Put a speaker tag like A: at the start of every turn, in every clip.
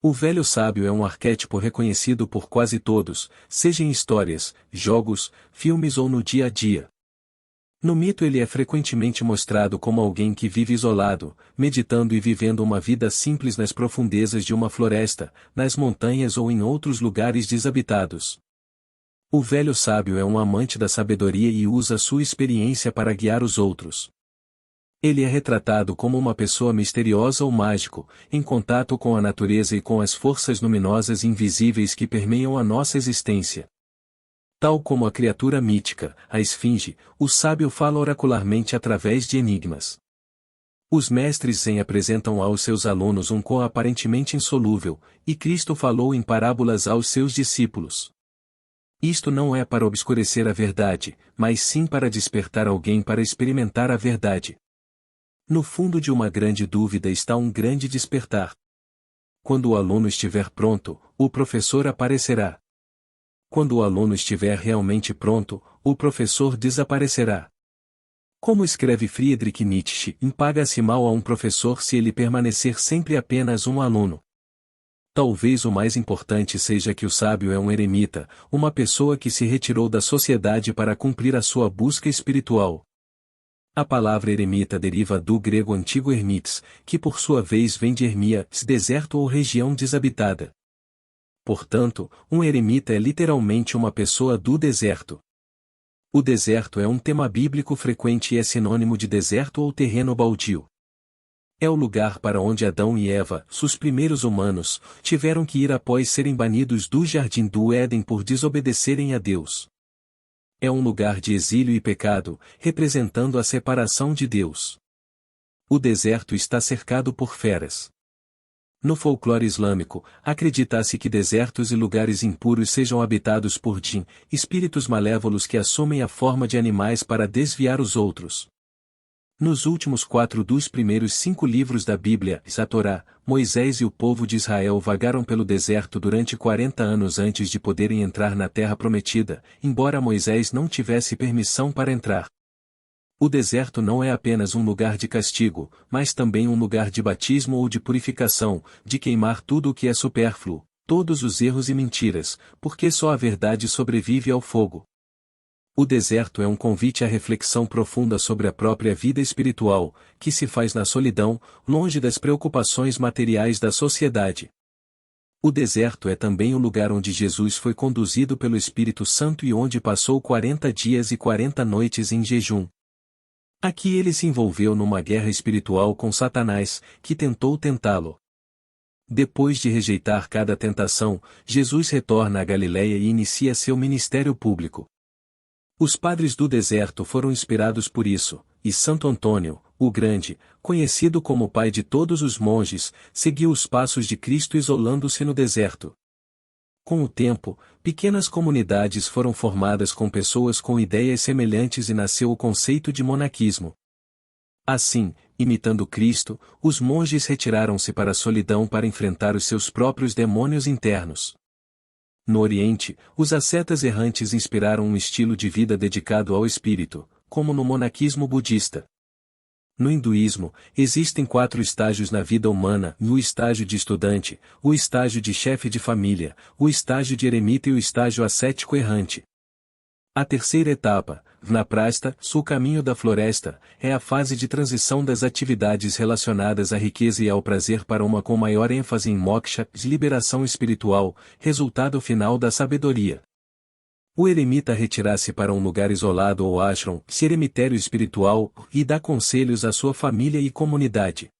A: O velho sábio é um arquétipo reconhecido por quase todos, seja em histórias, jogos, filmes ou no dia a dia. No mito ele é frequentemente mostrado como alguém que vive isolado, meditando e vivendo uma vida simples nas profundezas de uma floresta, nas montanhas ou em outros lugares desabitados. O velho sábio é um amante da sabedoria e usa sua experiência para guiar os outros. Ele é retratado como uma pessoa misteriosa ou mágico, em contato com a natureza e com as forças luminosas invisíveis que permeiam a nossa existência. Tal como a criatura mítica, a esfinge, o sábio fala oracularmente através de enigmas. Os mestres zen apresentam aos seus alunos um Ko aparentemente insolúvel, e Cristo falou em parábolas aos seus discípulos. Isto não é para obscurecer a verdade, mas sim para despertar alguém para experimentar a verdade. No fundo de uma grande dúvida está um grande despertar. Quando o aluno estiver pronto, o professor aparecerá. Quando o aluno estiver realmente pronto, o professor desaparecerá. Como escreve Friedrich Nietzsche, paga-se mal a um professor se ele permanecer sempre apenas um aluno. Talvez o mais importante seja que o sábio é um eremita, uma pessoa que se retirou da sociedade para cumprir a sua busca espiritual. A palavra eremita deriva do grego antigo ermites, que por sua vez vem de ermia, deserto ou região desabitada. Portanto, um eremita é literalmente uma pessoa do deserto. O deserto é um tema bíblico frequente e é sinônimo de deserto ou terreno baldio. É o lugar para onde Adão e Eva, os primeiros humanos, tiveram que ir após serem banidos do jardim do Éden por desobedecerem a Deus. É um lugar de exílio e pecado, representando a separação de Deus. O deserto está cercado por feras. No folclore islâmico, acredita-se que desertos e lugares impuros sejam habitados por djin, espíritos malévolos que assumem a forma de animais para desviar os outros. Nos últimos 4 dos primeiros 5 livros da Bíblia, a Torá, Moisés e o povo de Israel vagaram pelo deserto durante 40 anos antes de poderem entrar na Terra Prometida, embora Moisés não tivesse permissão para entrar. O deserto não é apenas um lugar de castigo, mas também um lugar de batismo ou de purificação, de queimar tudo o que é supérfluo, todos os erros e mentiras, porque só a verdade sobrevive ao fogo. O deserto é um convite à reflexão profunda sobre a própria vida espiritual, que se faz na solidão, longe das preocupações materiais da sociedade. O deserto é também o lugar onde Jesus foi conduzido pelo Espírito Santo e onde passou 40 dias e 40 noites em jejum. Aqui ele se envolveu numa guerra espiritual com Satanás, que tentou tentá-lo. Depois de rejeitar cada tentação, Jesus retorna à Galiléia e inicia seu ministério público. Os padres do deserto foram inspirados por isso, e Santo Antônio, o Grande, conhecido como o pai de todos os monges, seguiu os passos de Cristo isolando-se no deserto. Com o tempo, pequenas comunidades foram formadas com pessoas com ideias semelhantes e nasceu o conceito de monaquismo. Assim, imitando Cristo, os monges retiraram-se para a solidão para enfrentar os seus próprios demônios internos. No Oriente, os ascetas errantes inspiraram um estilo de vida dedicado ao espírito, como no monaquismo budista. No hinduísmo, existem 4 estágios na vida humana: o estágio de estudante, o estágio de chefe de família, o estágio de eremita e o estágio ascético errante. A terceira etapa, Vanaprastha, o caminho da floresta, é a fase de transição das atividades relacionadas à riqueza e ao prazer para uma com maior ênfase em moksha, liberação espiritual, resultado final da sabedoria. O eremita retira-se para um lugar isolado ou ashram, eremitério espiritual, e dá conselhos à sua família e comunidade.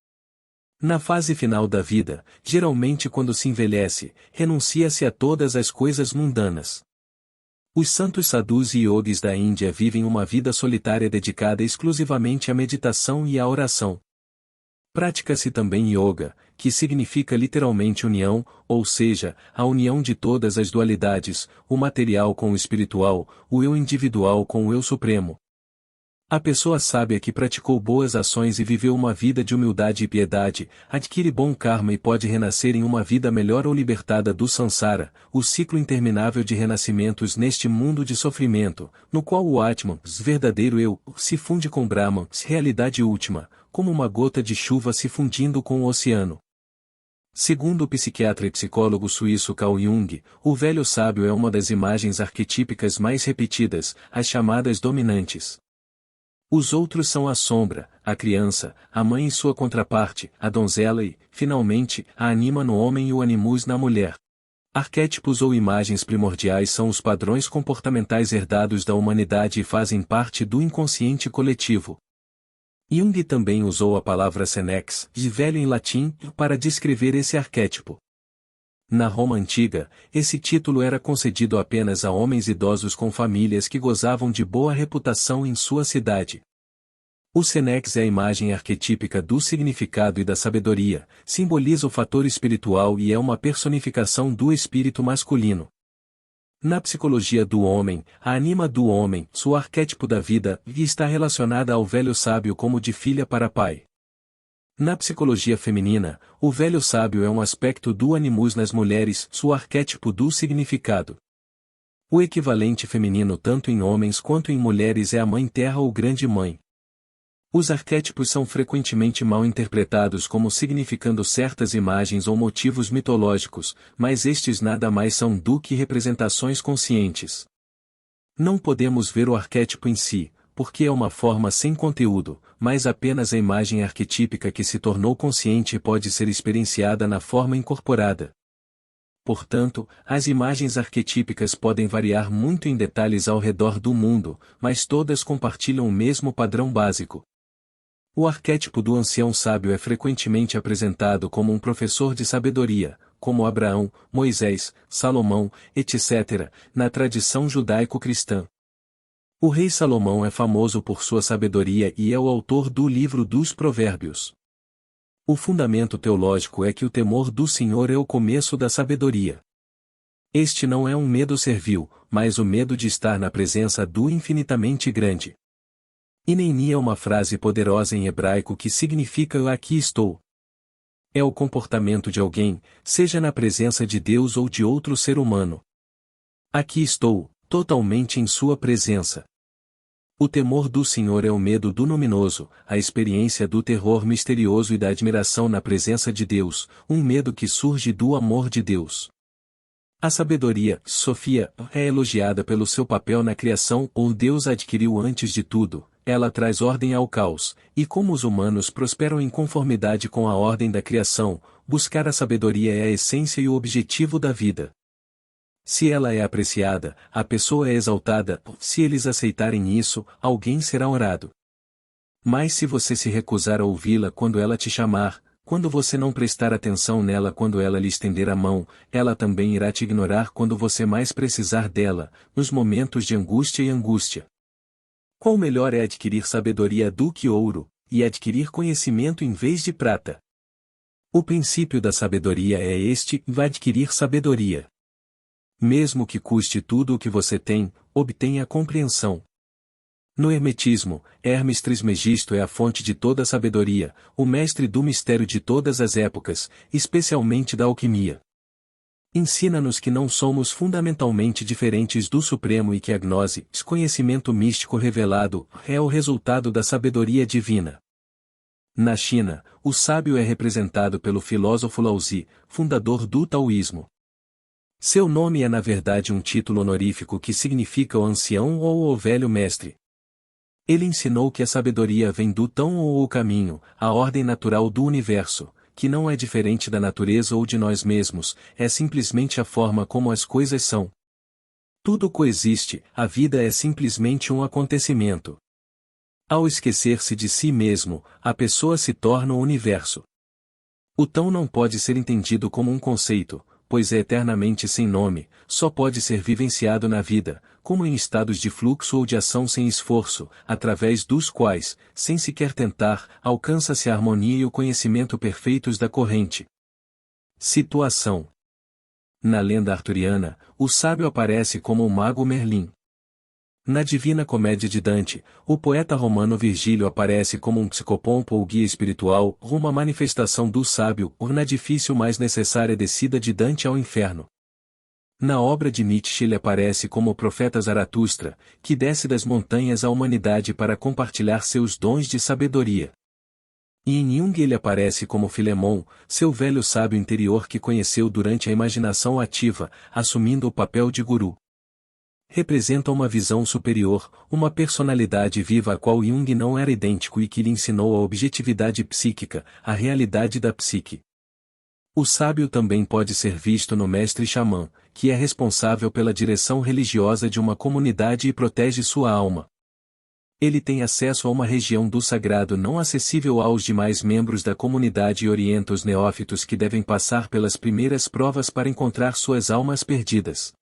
A: Na fase final da vida, geralmente quando se envelhece, renuncia-se a todas as coisas mundanas. Os santos sadhus e yogis da Índia vivem uma vida solitária dedicada exclusivamente à meditação e à oração. Pratica-se também yoga, que significa literalmente união, ou seja, a união de todas as dualidades, o material com o espiritual, o eu individual com o eu supremo. A pessoa sábia que praticou boas ações e viveu uma vida de humildade e piedade, adquire bom karma e pode renascer em uma vida melhor ou libertada do samsara, o ciclo interminável de renascimentos neste mundo de sofrimento, no qual o Atman, verdadeiro eu, se funde com Brahman, realidade última, como uma gota de chuva se fundindo com o oceano. Segundo o psiquiatra e psicólogo suíço Carl Jung, o velho sábio é uma das imagens arquetípicas mais repetidas, as chamadas dominantes. Os outros são a sombra, a criança, a mãe e sua contraparte, a donzela e, finalmente, a anima no homem e o animus na mulher. Arquétipos ou imagens primordiais são os padrões comportamentais herdados da humanidade e fazem parte do inconsciente coletivo. Jung também usou a palavra senex, de velho em latim, para descrever esse arquétipo. Na Roma antiga, esse título era concedido apenas a homens idosos com famílias que gozavam de boa reputação em sua cidade. O senex é a imagem arquetípica do significado e da sabedoria, simboliza o fator espiritual e é uma personificação do espírito masculino. Na psicologia do homem, a anima do homem, seu arquétipo da vida, está relacionada ao velho sábio como de filha para pai. Na psicologia feminina, o velho sábio é um aspecto do animus nas mulheres, seu arquétipo do significado. O equivalente feminino tanto em homens quanto em mulheres é a mãe terra ou grande mãe. Os arquétipos são frequentemente mal interpretados como significando certas imagens ou motivos mitológicos, mas estes nada mais são do que representações conscientes. Não podemos ver o arquétipo em si, porque é uma forma sem conteúdo, mas apenas a imagem arquetípica que se tornou consciente e pode ser experienciada na forma incorporada. Portanto, as imagens arquetípicas podem variar muito em detalhes ao redor do mundo, mas todas compartilham o mesmo padrão básico. O arquétipo do ancião sábio é frequentemente apresentado como um professor de sabedoria, como Abraão, Moisés, Salomão, etc., na tradição judaico-cristã. O rei Salomão é famoso por sua sabedoria e é o autor do livro dos Provérbios. O fundamento teológico é que o temor do Senhor é o começo da sabedoria. Este não é um medo servil, mas o medo de estar na presença do infinitamente grande. Hineni é uma frase poderosa em hebraico que significa "eu aqui estou". É o comportamento de alguém, seja na presença de Deus ou de outro ser humano. Aqui estou, totalmente em sua presença. O temor do Senhor é o medo do luminoso, a experiência do terror misterioso e da admiração na presença de Deus, um medo que surge do amor de Deus. A sabedoria, Sofia, é elogiada pelo seu papel na criação ou Deus adquiriu antes de tudo, ela traz ordem ao caos, e como os humanos prosperam em conformidade com a ordem da criação, buscar a sabedoria é a essência e o objetivo da vida. Se ela é apreciada, a pessoa é exaltada, se eles aceitarem isso, alguém será honrado. Mas se você se recusar a ouvi-la quando ela te chamar, quando você não prestar atenção nela quando ela lhe estender a mão, ela também irá te ignorar quando você mais precisar dela, nos momentos de angústia e angústia. Qual melhor é adquirir sabedoria do que ouro, e adquirir conhecimento em vez de prata? O princípio da sabedoria é este: vai adquirir sabedoria. Mesmo que custe tudo o que você tem, obtenha compreensão. No Hermetismo, Hermes Trismegisto é a fonte de toda a sabedoria, o mestre do mistério de todas as épocas, especialmente da alquimia. Ensina-nos que não somos fundamentalmente diferentes do Supremo e que a gnose, conhecimento místico revelado, é o resultado da sabedoria divina. Na China, o sábio é representado pelo filósofo Laozi, fundador do taoísmo. Seu nome é na verdade um título honorífico que significa o ancião ou o velho mestre. Ele ensinou que a sabedoria vem do tão ou o caminho, a ordem natural do universo, que não é diferente da natureza ou de nós mesmos, é simplesmente a forma como as coisas são. Tudo coexiste, a vida é simplesmente um acontecimento. Ao esquecer-se de si mesmo, a pessoa se torna o universo. O tão não pode ser entendido como um conceito, pois é eternamente sem nome, só pode ser vivenciado na vida, como em estados de fluxo ou de ação sem esforço, através dos quais, sem sequer tentar, alcança-se a harmonia e o conhecimento perfeitos da corrente. Situação. Na lenda arturiana, o sábio aparece como o mago Merlin. Na Divina Comédia de Dante, o poeta romano Virgílio aparece como um psicopompo ou guia espiritual, uma manifestação do sábio, ou na difícil mas necessária descida de Dante ao inferno. Na obra de Nietzsche ele aparece como o profeta Zaratustra, que desce das montanhas à humanidade para compartilhar seus dons de sabedoria. E em Jung ele aparece como Filemon, seu velho sábio interior que conheceu durante a imaginação ativa, assumindo o papel de guru. Representa uma visão superior, uma personalidade viva a qual Jung não era idêntico e que lhe ensinou a objetividade psíquica, a realidade da psique. O sábio também pode ser visto no mestre xamã, que é responsável pela direção religiosa de uma comunidade e protege sua alma. Ele tem acesso a uma região do sagrado não acessível aos demais membros da comunidade e orienta os neófitos que devem passar pelas primeiras provas para encontrar suas almas perdidas.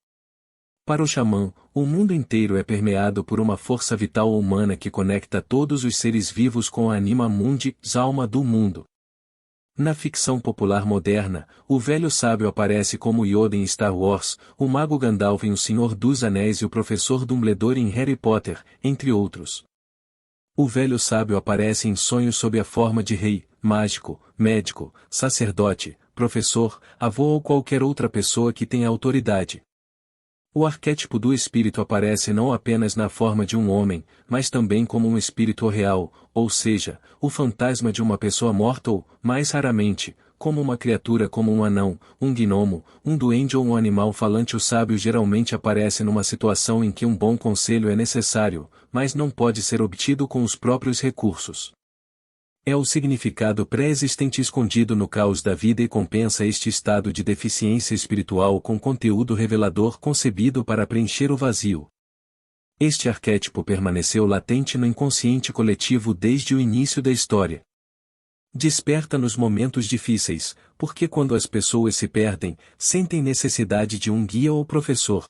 A: Para o xamã, o mundo inteiro é permeado por uma força vital humana que conecta todos os seres vivos com a anima mundi, alma do mundo. Na ficção popular moderna, o velho sábio aparece como Yoda em Star Wars, o mago Gandalf em O Senhor dos Anéis e o professor Dumbledore em Harry Potter, entre outros. O velho sábio aparece em sonhos sob a forma de rei, mágico, médico, sacerdote, professor, avô ou qualquer outra pessoa que tenha autoridade. O arquétipo do espírito aparece não apenas na forma de um homem, mas também como um espírito real, ou seja, o fantasma de uma pessoa morta ou, mais raramente, como uma criatura como um anão, um gnomo, um duende ou um animal falante. O sábio geralmente aparece numa situação em que um bom conselho é necessário, mas não pode ser obtido com os próprios recursos. É o significado pré-existente escondido no caos da vida e compensa este estado de deficiência espiritual com conteúdo revelador concebido para preencher o vazio. Este arquétipo permaneceu latente no inconsciente coletivo desde o início da história. Desperta nos momentos difíceis, porque quando as pessoas se perdem, sentem necessidade de um guia ou professor.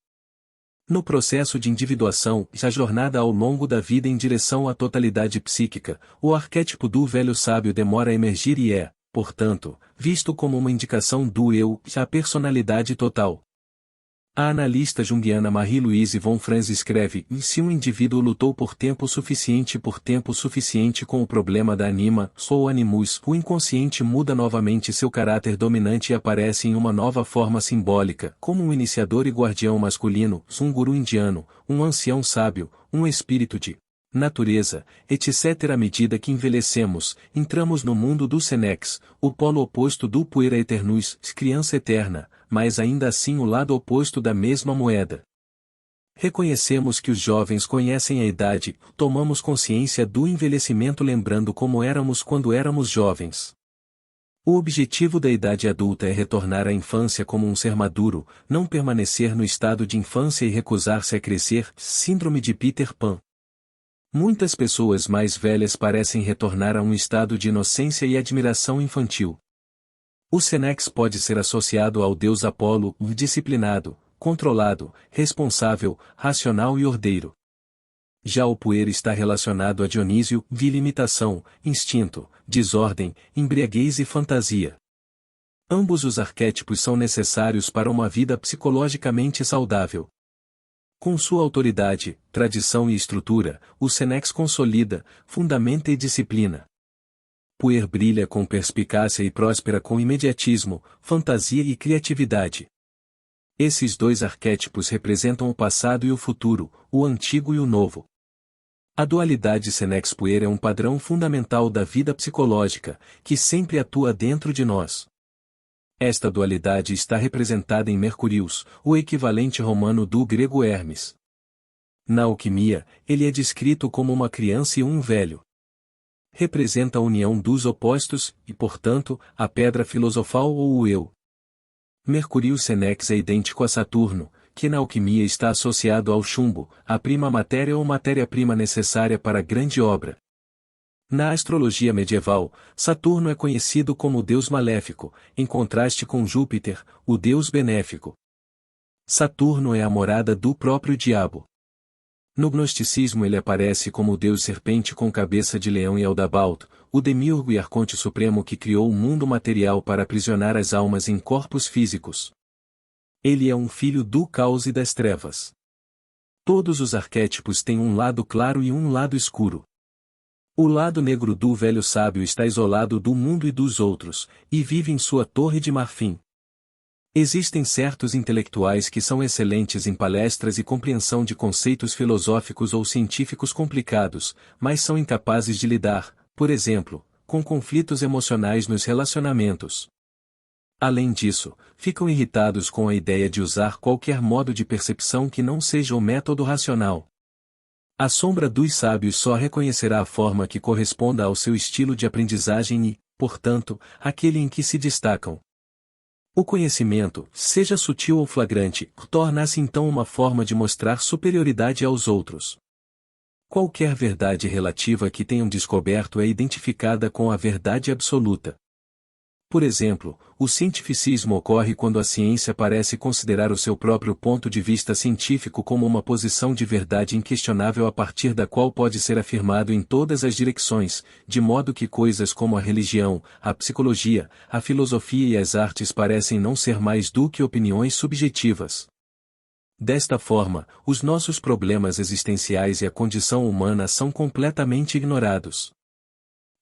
A: No processo de individuação, a jornada ao longo da vida em direção à totalidade psíquica, o arquétipo do velho sábio demora a emergir e é, portanto, visto como uma indicação do eu, a personalidade total. A analista junguiana Marie-Louise von Franz escreve: se um indivíduo lutou por tempo suficiente com o problema da anima, ou animus, o inconsciente muda novamente seu caráter dominante e aparece em uma nova forma simbólica, como um iniciador e guardião masculino, um guru indiano, um ancião sábio, um espírito de natureza, etc. À medida que envelhecemos, entramos no mundo do Senex, o polo oposto do Puera Eternus, criança eterna, mas ainda assim o lado oposto da mesma moeda. Reconhecemos que os jovens conhecem a idade, tomamos consciência do envelhecimento lembrando como éramos quando éramos jovens. O objetivo da idade adulta é retornar à infância como um ser maduro, não permanecer no estado de infância e recusar-se a crescer, síndrome de Peter Pan. Muitas pessoas mais velhas parecem retornar a um estado de inocência e admiração infantil. O Senex pode ser associado ao deus Apolo, disciplinado, controlado, responsável, racional e ordeiro. Já o Puer está relacionado a Dionísio, limitação, instinto, desordem, embriaguez e fantasia. Ambos os arquétipos são necessários para uma vida psicologicamente saudável. Com sua autoridade, tradição e estrutura, o Senex consolida, fundamenta e disciplina. Puer brilha com perspicácia e próspera com imediatismo, fantasia e criatividade. Esses dois arquétipos representam o passado e o futuro, o antigo e o novo. A dualidade Senex-Puer é um padrão fundamental da vida psicológica, que sempre atua dentro de nós. Esta dualidade está representada em Mercurius, o equivalente romano do grego Hermes. Na alquimia, ele é descrito como uma criança e um velho. Representa a união dos opostos, e portanto, a pedra filosofal ou o eu. Mercurius Senex é idêntico a Saturno, que na alquimia está associado ao chumbo, a prima matéria ou matéria-prima necessária para a grande obra. Na astrologia medieval, Saturno é conhecido como o deus maléfico, em contraste com Júpiter, o deus benéfico. Saturno é a morada do próprio diabo. No gnosticismo ele aparece como o deus serpente com cabeça de leão e Aldabaoth, o demiurgo e arconte supremo que criou o mundo material para aprisionar as almas em corpos físicos. Ele é um filho do caos e das trevas. Todos os arquétipos têm um lado claro e um lado escuro. O lado negro do velho sábio está isolado do mundo e dos outros, e vive em sua torre de marfim. Existem certos intelectuais que são excelentes em palestras e compreensão de conceitos filosóficos ou científicos complicados, mas são incapazes de lidar, por exemplo, com conflitos emocionais nos relacionamentos. Além disso, ficam irritados com a ideia de usar qualquer modo de percepção que não seja o método racional. A sombra dos sábios só reconhecerá a forma que corresponda ao seu estilo de aprendizagem e, portanto, aquele em que se destacam. O conhecimento, seja sutil ou flagrante, torna-se então uma forma de mostrar superioridade aos outros. Qualquer verdade relativa que tenham descoberto é identificada com a verdade absoluta. Por exemplo, o cientificismo ocorre quando a ciência parece considerar o seu próprio ponto de vista científico como uma posição de verdade inquestionável a partir da qual pode ser afirmado em todas as direções, de modo que coisas como a religião, a psicologia, a filosofia e as artes parecem não ser mais do que opiniões subjetivas. Desta forma, os nossos problemas existenciais e a condição humana são completamente ignorados.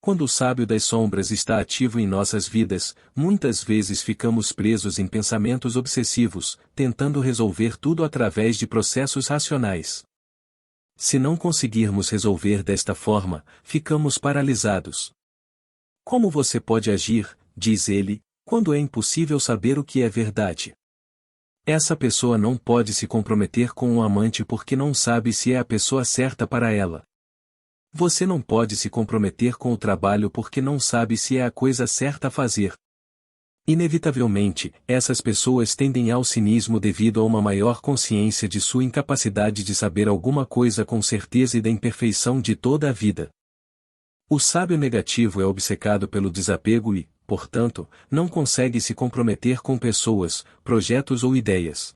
A: Quando o sábio das sombras está ativo em nossas vidas, muitas vezes ficamos presos em pensamentos obsessivos, tentando resolver tudo através de processos racionais. Se não conseguirmos resolver desta forma, ficamos paralisados. Como você pode agir, diz ele, quando é impossível saber o que é verdade? Essa pessoa não pode se comprometer com um amante porque não sabe se é a pessoa certa para ela. Você não pode se comprometer com o trabalho porque não sabe se é a coisa certa a fazer. Inevitavelmente, essas pessoas tendem ao cinismo devido a uma maior consciência de sua incapacidade de saber alguma coisa com certeza e da imperfeição de toda a vida. O sábio negativo é obcecado pelo desapego e, portanto, não consegue se comprometer com pessoas, projetos ou ideias.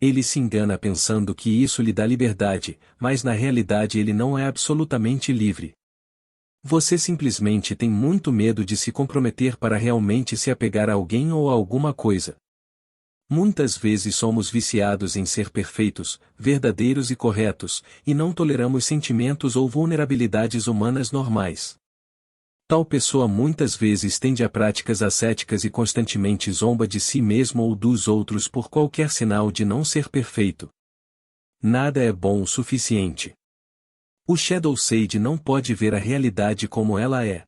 A: Ele se engana pensando que isso lhe dá liberdade, mas na realidade ele não é absolutamente livre. Você simplesmente tem muito medo de se comprometer para realmente se apegar a alguém ou a alguma coisa. Muitas vezes somos viciados em ser perfeitos, verdadeiros e corretos, e não toleramos sentimentos ou vulnerabilidades humanas normais. Tal pessoa muitas vezes tende a práticas ascéticas e constantemente zomba de si mesmo ou dos outros por qualquer sinal de não ser perfeito. Nada é bom o suficiente. O Shadow Sage não pode ver a realidade como ela é.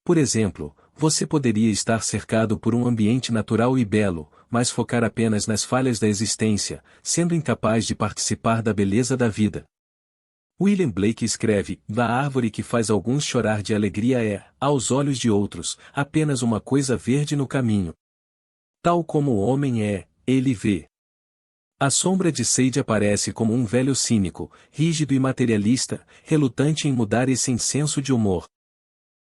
A: Por exemplo, você poderia estar cercado por um ambiente natural e belo, mas focar apenas nas falhas da existência, sendo incapaz de participar da beleza da vida. William Blake escreve: "A árvore que faz alguns chorar de alegria é, aos olhos de outros, apenas uma coisa verde no caminho. Tal como o homem é, ele vê." A sombra de Sage aparece como um velho cínico, rígido e materialista, relutante em mudar e sem senso de humor.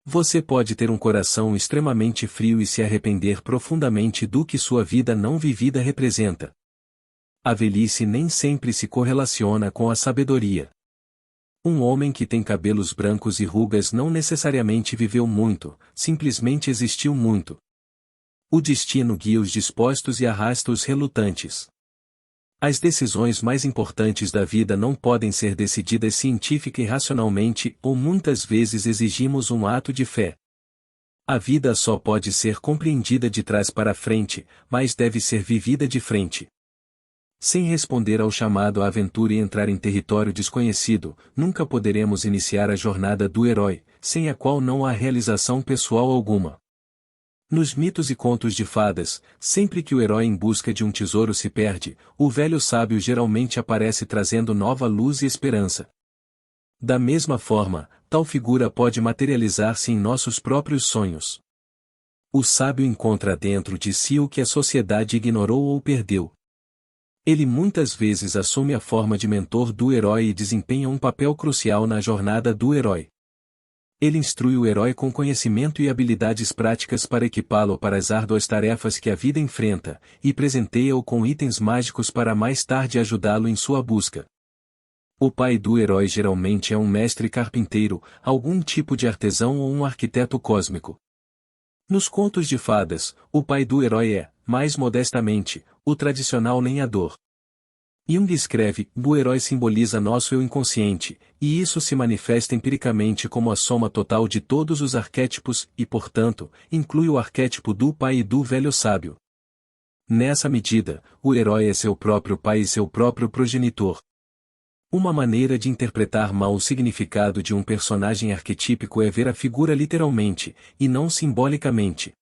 A: Você pode ter um coração extremamente frio e se arrepender profundamente do que sua vida não vivida representa. A velhice nem sempre se correlaciona com a sabedoria. Um homem que tem cabelos brancos e rugas não necessariamente viveu muito, simplesmente existiu muito. O destino guia os dispostos e arrasta os relutantes. As decisões mais importantes da vida não podem ser decididas científica e racionalmente, ou muitas vezes exigimos um ato de fé. A vida só pode ser compreendida de trás para frente, mas deve ser vivida de frente. Sem responder ao chamado à aventura e entrar em território desconhecido, nunca poderemos iniciar a jornada do herói, sem a qual não há realização pessoal alguma. Nos mitos e contos de fadas, sempre que o herói em busca de um tesouro se perde, o velho sábio geralmente aparece trazendo nova luz e esperança. Da mesma forma, tal figura pode materializar-se em nossos próprios sonhos. O sábio encontra dentro de si o que a sociedade ignorou ou perdeu. Ele muitas vezes assume a forma de mentor do herói e desempenha um papel crucial na jornada do herói. Ele instrui o herói com conhecimento e habilidades práticas para equipá-lo para as árduas tarefas que a vida enfrenta, e presenteia-o com itens mágicos para mais tarde ajudá-lo em sua busca. O pai do herói geralmente é um mestre carpinteiro, algum tipo de artesão ou um arquiteto cósmico. Nos contos de fadas, o pai do herói é, mais modestamente, o tradicional lenhador. Jung escreve: "O herói simboliza nosso eu inconsciente, e isso se manifesta empiricamente como a soma total de todos os arquétipos e, portanto, inclui o arquétipo do pai e do velho sábio. Nessa medida, o herói é seu próprio pai e seu próprio progenitor. Uma maneira de interpretar mal o significado de um personagem arquetípico é ver a figura literalmente, e não simbolicamente.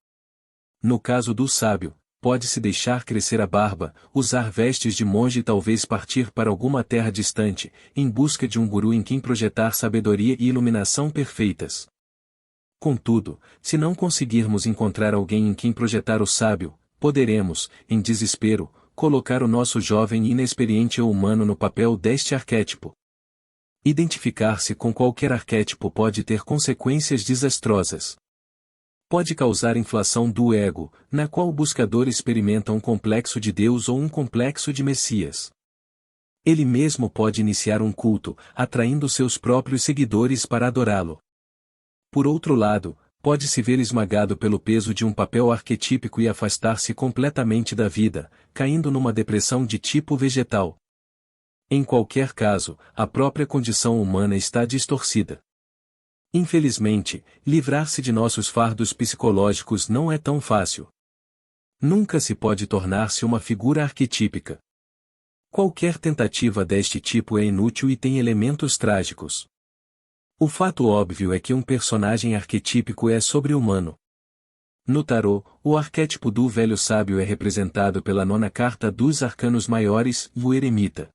A: No caso do sábio, pode-se deixar crescer a barba, usar vestes de monge e talvez partir para alguma terra distante, em busca de um guru em quem projetar sabedoria e iluminação perfeitas. Contudo, se não conseguirmos encontrar alguém em quem projetar o sábio, poderemos, em desespero, colocar o nosso jovem e inexperiente eu humano no papel deste arquétipo. Identificar-se com qualquer arquétipo pode ter consequências desastrosas. Pode causar inflação do ego, na qual o buscador experimenta um complexo de Deus ou um complexo de Messias. Ele mesmo pode iniciar um culto, atraindo seus próprios seguidores para adorá-lo. Por outro lado, pode se ver esmagado pelo peso de um papel arquetípico e afastar-se completamente da vida, caindo numa depressão de tipo vegetal. Em qualquer caso, a própria condição humana está distorcida. Infelizmente, livrar-se de nossos fardos psicológicos não é tão fácil. Nunca se pode tornar-se uma figura arquetípica. Qualquer tentativa deste tipo é inútil e tem elementos trágicos. O fato óbvio é que um personagem arquetípico é sobre-humano. No tarô, o arquétipo do velho sábio é representado pela nona carta dos arcanos maiores, o eremita.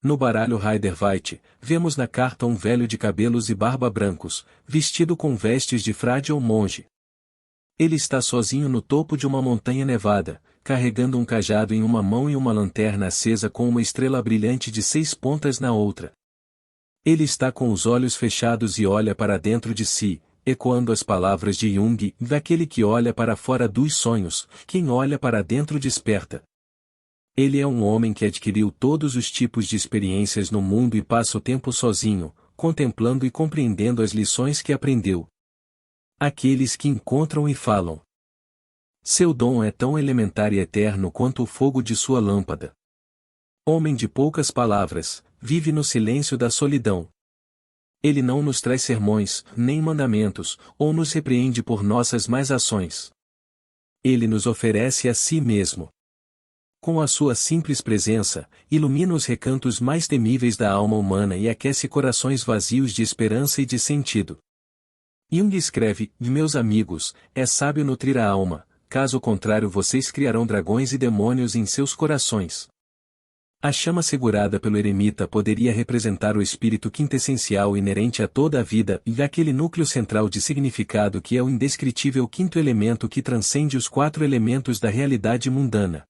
A: No baralho Rider-Waite, vemos na carta um velho de cabelos e barba brancos, vestido com vestes de frade ou monge. Ele está sozinho no topo de uma montanha nevada, carregando um cajado em uma mão e uma lanterna acesa com uma estrela brilhante de 6 pontas na outra. Ele está com os olhos fechados e olha para dentro de si, ecoando as palavras de Jung, daquele que olha para fora dos sonhos, quem olha para dentro desperta. Ele é um homem que adquiriu todos os tipos de experiências no mundo e passa o tempo sozinho, contemplando e compreendendo as lições que aprendeu. Aqueles que encontram e falam. Seu dom é tão elementar e eterno quanto o fogo de sua lâmpada. Homem de poucas palavras, vive no silêncio da solidão. Ele não nos traz sermões, nem mandamentos, ou nos repreende por nossas más ações. Ele nos oferece a si mesmo. Com a sua simples presença, ilumina os recantos mais temíveis da alma humana e aquece corações vazios de esperança e de sentido. Jung escreve: meus amigos, é sábio nutrir a alma, caso contrário vocês criarão dragões e demônios em seus corações. A chama segurada pelo eremita poderia representar o espírito quintessencial inerente a toda a vida e aquele núcleo central de significado que é o indescritível quinto elemento que transcende os 4 elementos da realidade mundana.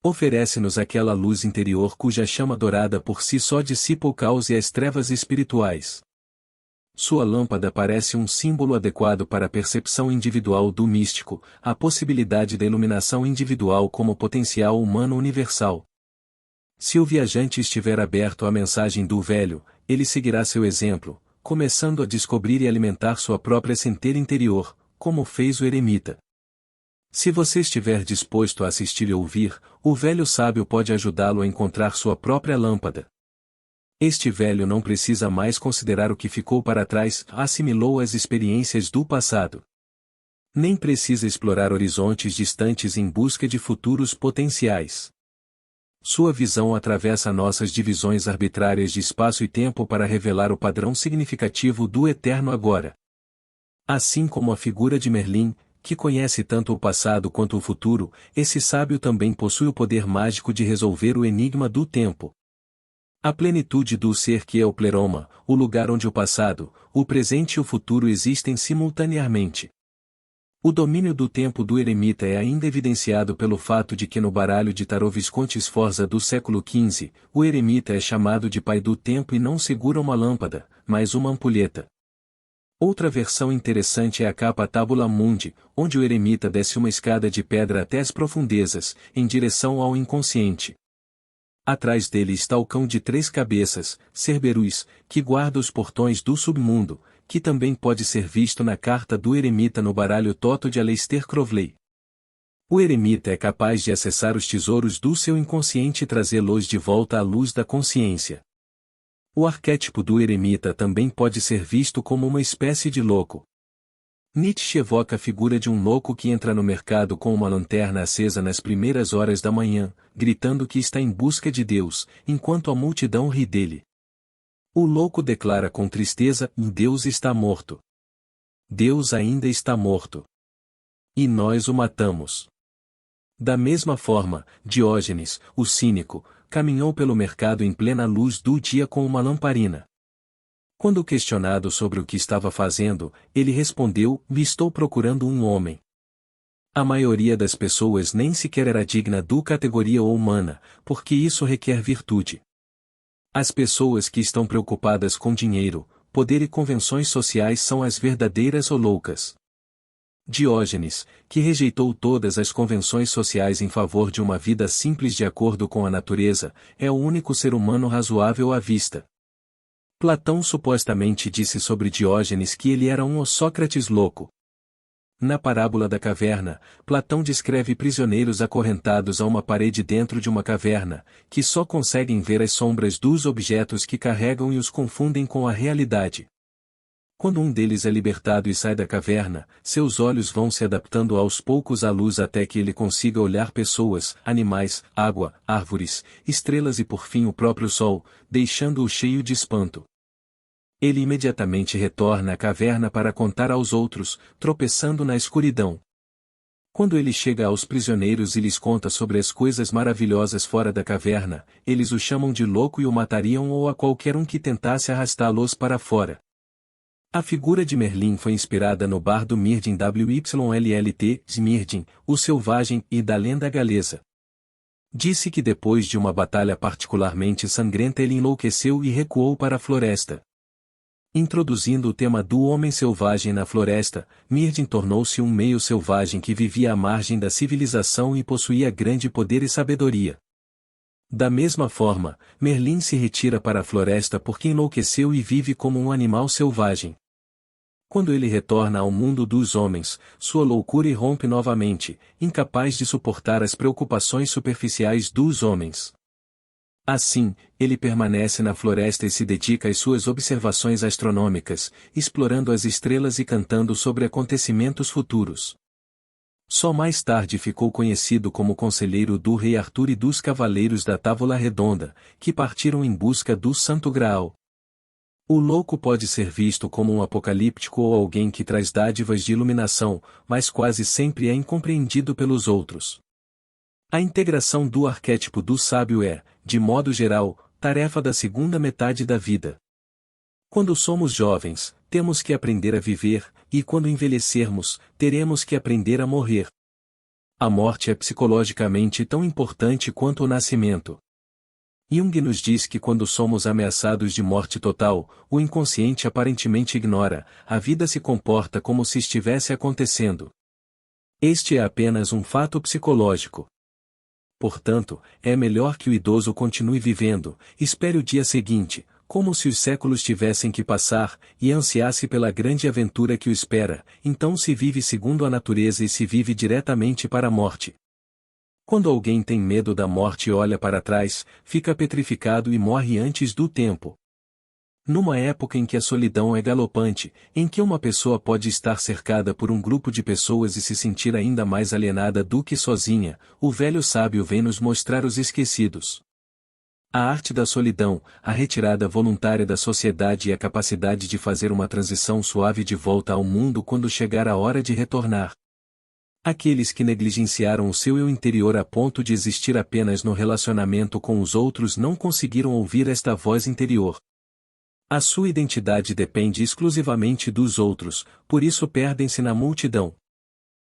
A: Oferece-nos aquela luz interior cuja chama dourada por si só dissipa o caos e as trevas espirituais. Sua lâmpada parece um símbolo adequado para a percepção individual do místico, a possibilidade da iluminação individual como potencial humano universal. Se o viajante estiver aberto à mensagem do velho, ele seguirá seu exemplo, começando a descobrir e alimentar sua própria centelha interior, como fez o eremita. Se você estiver disposto a assistir e ouvir, o velho sábio pode ajudá-lo a encontrar sua própria lâmpada. Este velho não precisa mais considerar o que ficou para trás, assimilou as experiências do passado. Nem precisa explorar horizontes distantes em busca de futuros potenciais. Sua visão atravessa nossas divisões arbitrárias de espaço e tempo para revelar o padrão significativo do eterno agora. Assim como a figura de Merlin, que conhece tanto o passado quanto o futuro, esse sábio também possui o poder mágico de resolver o enigma do tempo. A plenitude do ser que é o pleroma, o lugar onde o passado, o presente e o futuro existem simultaneamente. O domínio do tempo do eremita é ainda evidenciado pelo fato de que no baralho de tarô Visconti Sforza do século XV, o eremita é chamado de pai do tempo e não segura uma lâmpada, mas uma ampulheta. Outra versão interessante é a capa Tabula Mundi, onde o eremita desce uma escada de pedra até as profundezas, em direção ao inconsciente. Atrás dele está o cão de 3 cabeças, Cerberus, que guarda os portões do submundo, que também pode ser visto na carta do eremita no baralho Toto de Aleister Crowley. O eremita é capaz de acessar os tesouros do seu inconsciente e trazê-los de volta à luz da consciência. O arquétipo do eremita também pode ser visto como uma espécie de louco. Nietzsche evoca a figura de um louco que entra no mercado com uma lanterna acesa nas primeiras horas da manhã, gritando que está em busca de Deus, enquanto a multidão ri dele. O louco declara com tristeza: Deus está morto. Deus ainda está morto. E nós o matamos. Da mesma forma, Diógenes, o cínico, caminhou pelo mercado em plena luz do dia com uma lamparina. Quando questionado sobre o que estava fazendo, ele respondeu: estou procurando um homem. A maioria das pessoas nem sequer era digna da categoria humana, porque isso requer virtude. As pessoas que estão preocupadas com dinheiro, poder e convenções sociais são as verdadeiras ou loucas. Diógenes, que rejeitou todas as convenções sociais em favor de uma vida simples de acordo com a natureza, é o único ser humano razoável à vista. Platão supostamente disse sobre Diógenes que ele era um Sócrates louco. Na parábola da caverna, Platão descreve prisioneiros acorrentados a uma parede dentro de uma caverna, que só conseguem ver as sombras dos objetos que carregam e os confundem com a realidade. Quando um deles é libertado e sai da caverna, seus olhos vão se adaptando aos poucos à luz até que ele consiga olhar pessoas, animais, água, árvores, estrelas e por fim o próprio sol, deixando-o cheio de espanto. Ele imediatamente retorna à caverna para contar aos outros, tropeçando na escuridão. Quando ele chega aos prisioneiros e lhes conta sobre as coisas maravilhosas fora da caverna, eles o chamam de louco e o matariam ou a qualquer um que tentasse arrastá-los para fora. A figura de Merlin foi inspirada no bardo Mirdim Wyllt, Smirdin, o selvagem, e da lenda galesa. Disse que depois de uma batalha particularmente sangrenta ele enlouqueceu e recuou para a floresta. Introduzindo o tema do homem selvagem na floresta, Mirdim tornou-se um meio selvagem que vivia à margem da civilização e possuía grande poder e sabedoria. Da mesma forma, Merlin se retira para a floresta porque enlouqueceu e vive como um animal selvagem. Quando ele retorna ao mundo dos homens, sua loucura irrompe novamente, incapaz de suportar as preocupações superficiais dos homens. Assim, ele permanece na floresta e se dedica às suas observações astronômicas, explorando as estrelas e cantando sobre acontecimentos futuros. Só mais tarde ficou conhecido como conselheiro do rei Arthur e dos cavaleiros da Távola Redonda, que partiram em busca do Santo Graal. O louco pode ser visto como um apocalíptico ou alguém que traz dádivas de iluminação, mas quase sempre é incompreendido pelos outros. A integração do arquétipo do sábio é, de modo geral, tarefa da segunda metade da vida. Quando somos jovens, temos que aprender a viver, e quando envelhecermos, teremos que aprender a morrer. A morte é psicologicamente tão importante quanto o nascimento. Jung nos diz que quando somos ameaçados de morte total, o inconsciente aparentemente ignora, a vida se comporta como se estivesse acontecendo. Este é apenas um fato psicológico. Portanto, é melhor que o idoso continue vivendo, espere o dia seguinte, como se os séculos tivessem que passar, e ansiasse pela grande aventura que o espera, então se vive segundo a natureza e se vive diretamente para a morte. Quando alguém tem medo da morte e olha para trás, fica petrificado e morre antes do tempo. Numa época em que a solidão é galopante, em que uma pessoa pode estar cercada por um grupo de pessoas e se sentir ainda mais alienada do que sozinha, o velho sábio vem nos mostrar os esquecidos. A arte da solidão, a retirada voluntária da sociedade e a capacidade de fazer uma transição suave de volta ao mundo quando chegar a hora de retornar. Aqueles que negligenciaram o seu eu interior a ponto de existir apenas no relacionamento com os outros não conseguiram ouvir esta voz interior. A sua identidade depende exclusivamente dos outros, por isso perdem-se na multidão.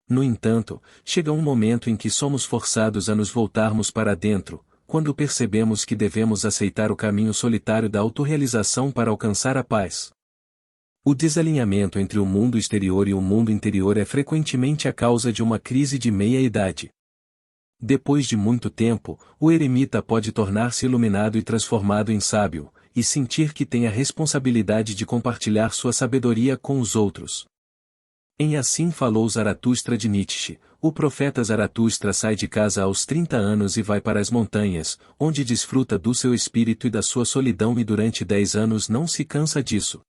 A: No entanto, chega um momento em que somos forçados a nos voltarmos para dentro, quando percebemos que devemos aceitar o caminho solitário da autorrealização para alcançar a paz. O desalinhamento entre o mundo exterior e o mundo interior é frequentemente a causa de uma crise de meia-idade. Depois de muito tempo, o eremita pode tornar-se iluminado e transformado em sábio, e sentir que tem a responsabilidade de compartilhar sua sabedoria com os outros. Em Assim Falou Zaratustra de Nietzsche, o profeta Zaratustra sai de casa aos 30 anos e vai para as montanhas, onde desfruta do seu espírito e da sua solidão e durante 10 anos não se cansa disso.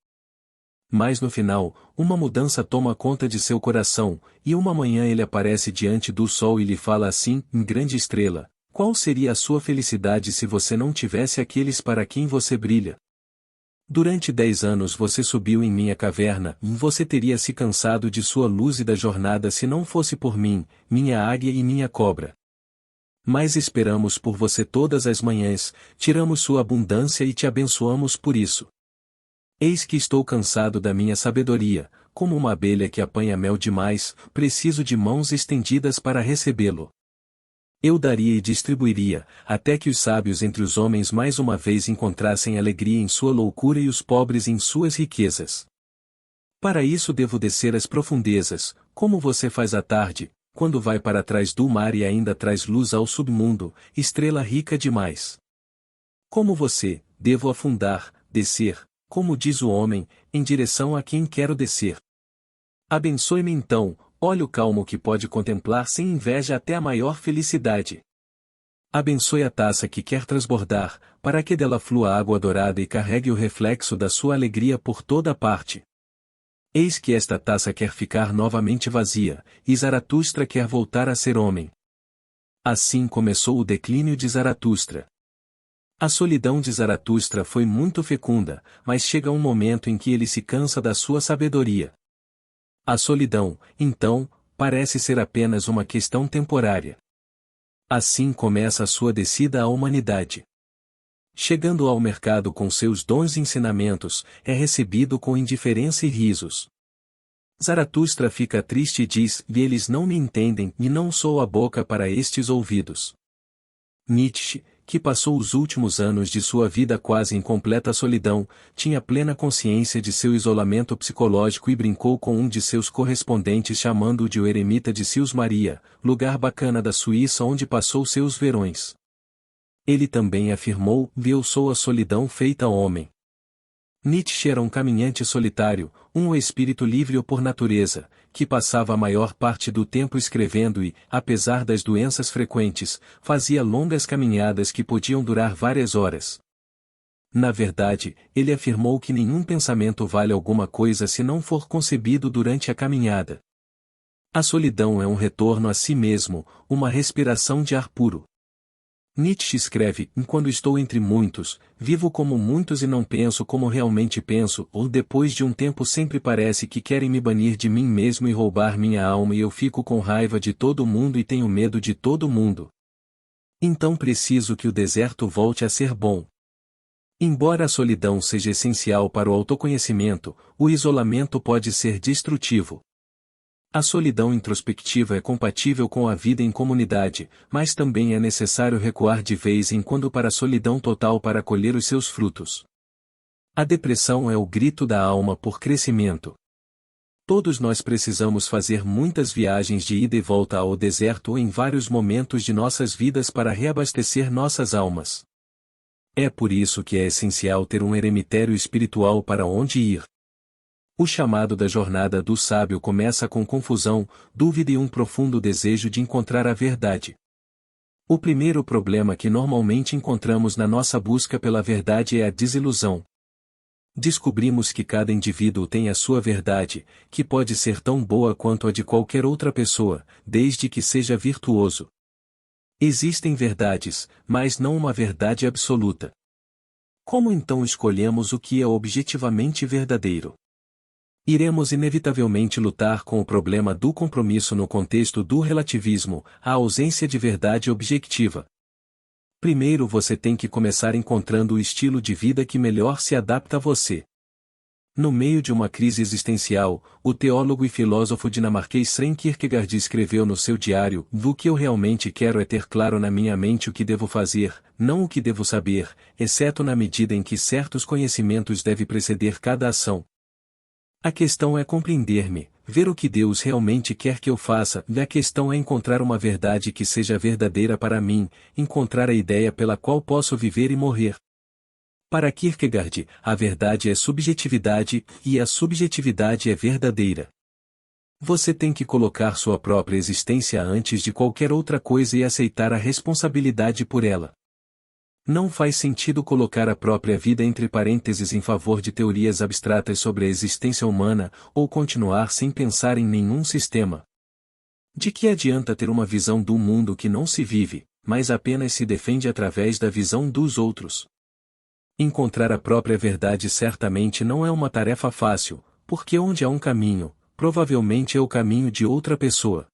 A: Mas no final, uma mudança toma conta de seu coração, e uma manhã ele aparece diante do sol e lhe fala assim, em grande estrela: qual seria a sua felicidade se você não tivesse aqueles para quem você brilha? Durante 10 anos você subiu em minha caverna, e você teria se cansado de sua luz e da jornada se não fosse por mim, minha águia e minha cobra. Mas esperamos por você todas as manhãs, tiramos sua abundância e te abençoamos por isso. Eis que estou cansado da minha sabedoria, como uma abelha que apanha mel demais, preciso de mãos estendidas para recebê-lo. Eu daria e distribuiria, até que os sábios entre os homens mais uma vez encontrassem alegria em sua loucura e os pobres em suas riquezas. Para isso devo descer às profundezas, como você faz à tarde, quando vai para trás do mar e ainda traz luz ao submundo, estrela rica demais. Como você, devo afundar, descer, como diz o homem, em direção a quem quero descer. Abençoe-me então, olho calmo que pode contemplar sem inveja até a maior felicidade. Abençoe a taça que quer transbordar, para que dela flua água dourada e carregue o reflexo da sua alegria por toda parte. Eis que esta taça quer ficar novamente vazia, e Zaratustra quer voltar a ser homem. Assim começou o declínio de Zaratustra. A solidão de Zaratustra foi muito fecunda, mas chega um momento em que ele se cansa da sua sabedoria. A solidão, então, parece ser apenas uma questão temporária. Assim começa a sua descida à humanidade. Chegando ao mercado com seus dons e ensinamentos, é recebido com indiferença e risos. Zaratustra fica triste e diz: eles não me entendem e não sou a boca para estes ouvidos. Nietzsche, que passou os últimos anos de sua vida quase em completa solidão, tinha plena consciência de seu isolamento psicológico e brincou com um de seus correspondentes chamando-o de o eremita de Sils Maria, lugar bacana da Suíça onde passou seus verões. Ele também afirmou: eu sou a solidão feita homem. Nietzsche era um caminhante solitário, um espírito livre por natureza, que passava a maior parte do tempo escrevendo e, apesar das doenças frequentes, fazia longas caminhadas que podiam durar várias horas. Na verdade, ele afirmou que nenhum pensamento vale alguma coisa se não for concebido durante a caminhada. A solidão é um retorno a si mesmo, uma respiração de ar puro. Nietzsche escreve: quando estou entre muitos, vivo como muitos e não penso como realmente penso, ou depois de um tempo sempre parece que querem me banir de mim mesmo e roubar minha alma e eu fico com raiva de todo mundo e tenho medo de todo mundo. Então preciso que o deserto volte a ser bom. Embora a solidão seja essencial para o autoconhecimento, o isolamento pode ser destrutivo. A solidão introspectiva é compatível com a vida em comunidade, mas também é necessário recuar de vez em quando para a solidão total para colher os seus frutos. A depressão é o grito da alma por crescimento. Todos nós precisamos fazer muitas viagens de ida e volta ao deserto ou em vários momentos de nossas vidas para reabastecer nossas almas. É por isso que é essencial ter um eremitério espiritual para onde ir. O chamado da jornada do sábio começa com confusão, dúvida e um profundo desejo de encontrar a verdade. O primeiro problema que normalmente encontramos na nossa busca pela verdade é a desilusão. Descobrimos que cada indivíduo tem a sua verdade, que pode ser tão boa quanto a de qualquer outra pessoa, desde que seja virtuoso. Existem verdades, mas não uma verdade absoluta. Como então escolhemos o que é objetivamente verdadeiro? Iremos inevitavelmente lutar com o problema do compromisso no contexto do relativismo, a ausência de verdade objetiva. Primeiro você tem que começar encontrando o estilo de vida que melhor se adapta a você. No meio de uma crise existencial, o teólogo e filósofo dinamarquês Søren Kierkegaard escreveu no seu diário: "O que eu realmente quero é ter claro na minha mente o que devo fazer, não o que devo saber, exceto na medida em que certos conhecimentos devem preceder cada ação. A questão é compreender-me, ver o que Deus realmente quer que eu faça, e a questão é encontrar uma verdade que seja verdadeira para mim, encontrar a ideia pela qual posso viver e morrer." Para Kierkegaard, a verdade é subjetividade, e a subjetividade é verdadeira. Você tem que colocar sua própria existência antes de qualquer outra coisa e aceitar a responsabilidade por ela. Não faz sentido colocar a própria vida entre parênteses em favor de teorias abstratas sobre a existência humana, ou continuar sem pensar em nenhum sistema. De que adianta ter uma visão do mundo que não se vive, mas apenas se defende através da visão dos outros? Encontrar a própria verdade certamente não é uma tarefa fácil, porque onde há um caminho, provavelmente é o caminho de outra pessoa.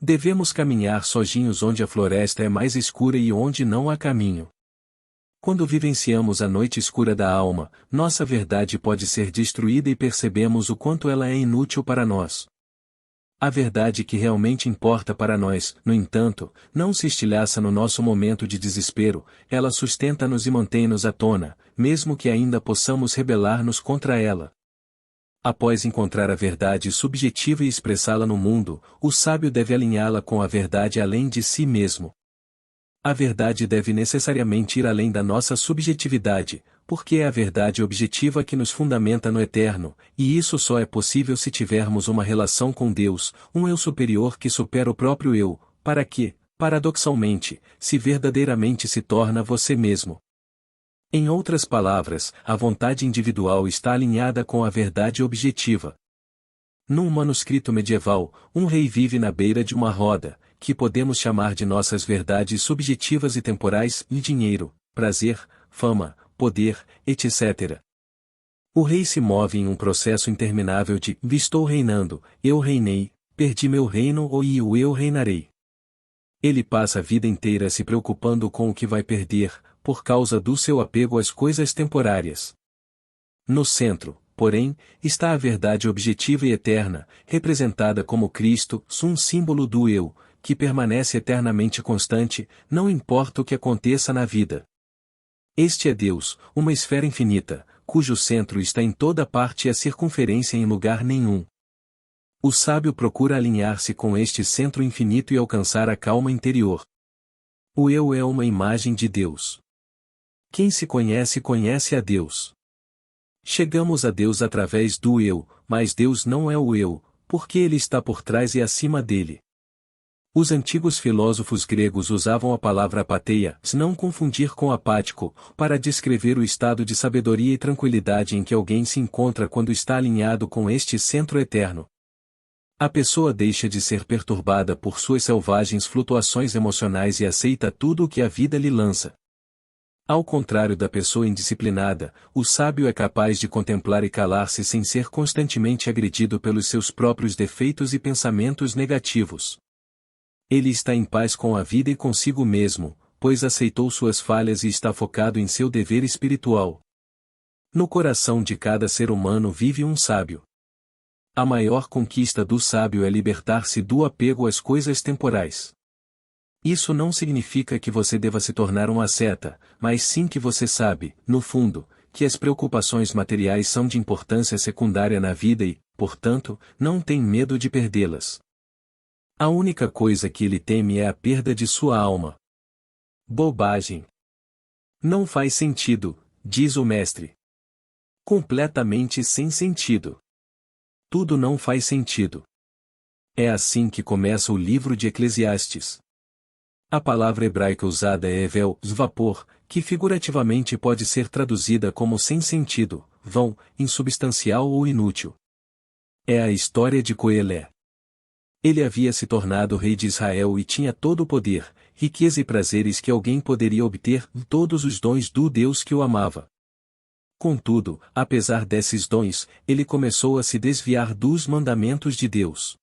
A: Devemos caminhar sozinhos onde a floresta é mais escura e onde não há caminho. Quando vivenciamos a noite escura da alma, nossa verdade pode ser destruída e percebemos o quanto ela é inútil para nós. A verdade que realmente importa para nós, no entanto, não se estilhaça no nosso momento de desespero, ela sustenta-nos e mantém-nos à tona, mesmo que ainda possamos rebelar-nos contra ela. Após encontrar a verdade subjetiva e expressá-la no mundo, o sábio deve alinhá-la com a verdade além de si mesmo. A verdade deve necessariamente ir além da nossa subjetividade, porque é a verdade objetiva que nos fundamenta no eterno, e isso só é possível se tivermos uma relação com Deus, um eu superior que supera o próprio eu, para que, paradoxalmente, se verdadeiramente se torna você mesmo. Em outras palavras, a vontade individual está alinhada com a verdade objetiva. Num manuscrito medieval, um rei vive na beira de uma roda, que podemos chamar de nossas verdades subjetivas e temporais, e dinheiro, prazer, fama, poder, etc. O rei se move em um processo interminável de estou reinando, eu reinei, perdi meu reino ou eu reinarei. Ele passa a vida inteira se preocupando com o que vai perder, por causa do seu apego às coisas temporárias. No centro, porém, está a verdade objetiva e eterna, representada como Cristo, um símbolo do eu, que permanece eternamente constante, não importa o que aconteça na vida. Este é Deus, uma esfera infinita, cujo centro está em toda parte e a circunferência em lugar nenhum. O sábio procura alinhar-se com este centro infinito e alcançar a calma interior. O eu é uma imagem de Deus. Quem se conhece conhece a Deus. Chegamos a Deus através do eu, mas Deus não é o eu, porque ele está por trás e acima dele. Os antigos filósofos gregos usavam a palavra apatheia, se não confundir com apático, para descrever o estado de sabedoria e tranquilidade em que alguém se encontra quando está alinhado com este centro eterno. A pessoa deixa de ser perturbada por suas selvagens flutuações emocionais e aceita tudo o que a vida lhe lança. Ao contrário da pessoa indisciplinada, o sábio é capaz de contemplar e calar-se sem ser constantemente agredido pelos seus próprios defeitos e pensamentos negativos. Ele está em paz com a vida e consigo mesmo, pois aceitou suas falhas e está focado em seu dever espiritual. No coração de cada ser humano vive um sábio. A maior conquista do sábio é libertar-se do apego às coisas temporais. Isso não significa que você deva se tornar um asceta, mas sim que você sabe, no fundo, que as preocupações materiais são de importância secundária na vida e, portanto, não tem medo de perdê-las. A única coisa que ele teme é a perda de sua alma. Bobagem. Não faz sentido, diz o mestre. Completamente sem sentido. Tudo não faz sentido. É assim que começa o livro de Eclesiastes. A palavra hebraica usada é evel, vapor, que figurativamente pode ser traduzida como sem sentido, vão, insubstancial ou inútil. É a história de Coelé. Ele havia se tornado rei de Israel e tinha todo o poder, riqueza e prazeres que alguém poderia obter, todos os dons do Deus que o amava. Contudo, apesar desses dons, ele começou a se desviar dos mandamentos de Deus.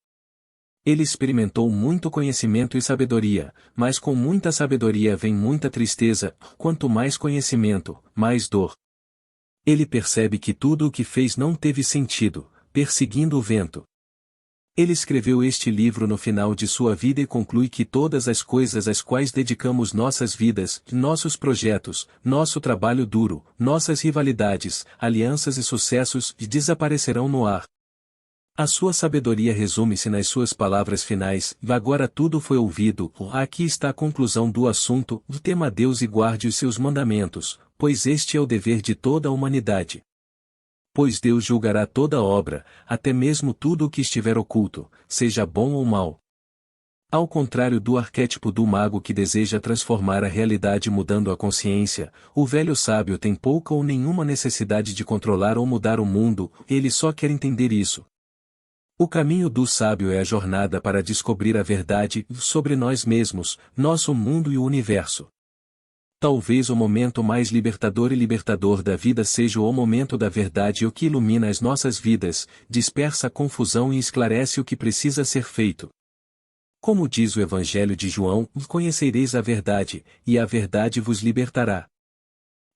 A: Ele experimentou muito conhecimento e sabedoria, mas com muita sabedoria vem muita tristeza, quanto mais conhecimento, mais dor. Ele percebe que tudo o que fez não teve sentido, perseguindo o vento. Ele escreveu este livro no final de sua vida e conclui que todas as coisas às quais dedicamos nossas vidas, nossos projetos, nosso trabalho duro, nossas rivalidades, alianças e sucessos, desaparecerão no ar. A sua sabedoria resume-se nas suas palavras finais, agora tudo foi ouvido, aqui está a conclusão do assunto, tema a Deus e guarde os seus mandamentos, pois este é o dever de toda a humanidade. Pois Deus julgará toda obra, até mesmo tudo o que estiver oculto, seja bom ou mau. Ao contrário do arquétipo do mago que deseja transformar a realidade mudando a consciência, o velho sábio tem pouca ou nenhuma necessidade de controlar ou mudar o mundo, ele só quer entender isso. O caminho do sábio é a jornada para descobrir a verdade sobre nós mesmos, nosso mundo e o universo. Talvez o momento mais libertador da vida seja o momento da verdade, o que ilumina as nossas vidas, dispersa a confusão e esclarece o que precisa ser feito. Como diz o Evangelho de João, conhecereis a verdade, e a verdade vos libertará.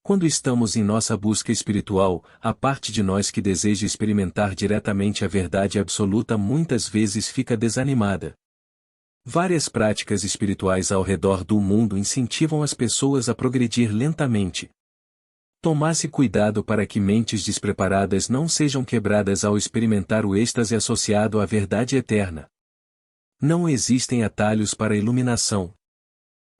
A: Quando estamos em nossa busca espiritual, a parte de nós que deseja experimentar diretamente a verdade absoluta muitas vezes fica desanimada. Várias práticas espirituais ao redor do mundo incentivam as pessoas a progredir lentamente. Tomasse cuidado para que mentes despreparadas não sejam quebradas ao experimentar o êxtase associado à verdade eterna. Não existem atalhos para a iluminação.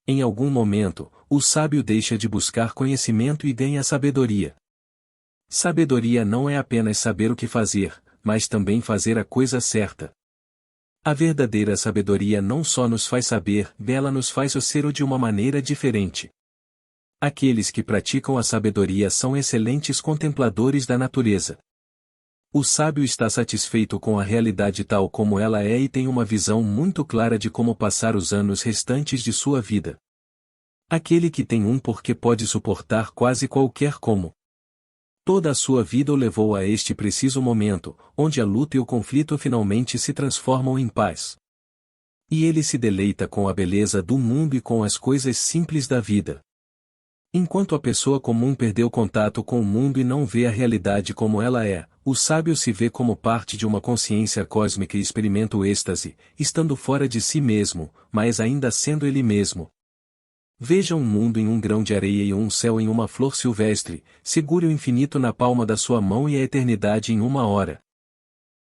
A: Em algum momento, o sábio deixa de buscar conhecimento e ganha sabedoria. Sabedoria não é apenas saber o que fazer, mas também fazer a coisa certa. A verdadeira sabedoria não só nos faz saber, ela nos faz ser de uma maneira diferente. Aqueles que praticam a sabedoria são excelentes contempladores da natureza. O sábio está satisfeito com a realidade tal como ela é e tem uma visão muito clara de como passar os anos restantes de sua vida. Aquele que tem um porquê pode suportar quase qualquer como. Toda a sua vida o levou a este preciso momento, onde a luta e o conflito finalmente se transformam em paz. E ele se deleita com a beleza do mundo e com as coisas simples da vida. Enquanto a pessoa comum perdeu contato com o mundo e não vê a realidade como ela é, o sábio se vê como parte de uma consciência cósmica e experimenta o êxtase, estando fora de si mesmo, mas ainda sendo ele mesmo. Veja um mundo em um grão de areia e um céu em uma flor silvestre, segure o infinito na palma da sua mão e a eternidade em uma hora.